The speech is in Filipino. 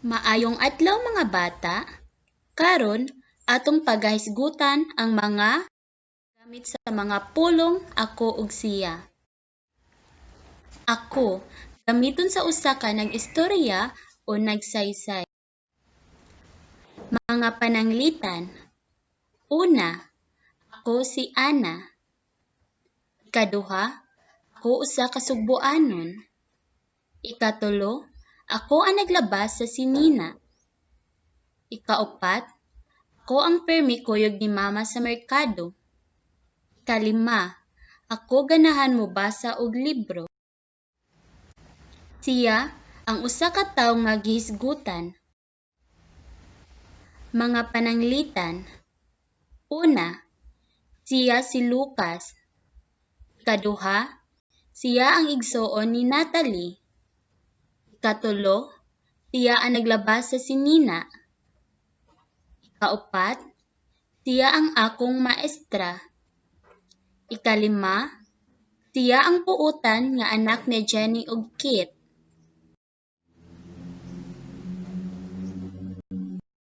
Maayong adlaw mga bata. Karon atong pagahisgutan ang mga gamit sa mga pulong ako ug siya. Ako gamiton sa usa ka nag-istorya o nagsaysay. Mga pananglitan. Una, ako si Ana. Ikaduha, ako usa ka sugboanon. Ikatulo, ako ang naglabas sa sinina. Ikaupat, ako ang permi kuyog ni mama sa merkado. Ikalima, ako ganahan mo basa og libro. Siya ang usa ka tawo nga gihisgutan. Mga pananglitan. Una, siya si Lucas. Ikaduha, siya ang igsuon ni Natalie. Ikatulo, siya ang naglabas sa sinina. Ikaupat, siya ang akong maestra. Ikalima, siya ang puutan nga anak ni Jenny ug Kit.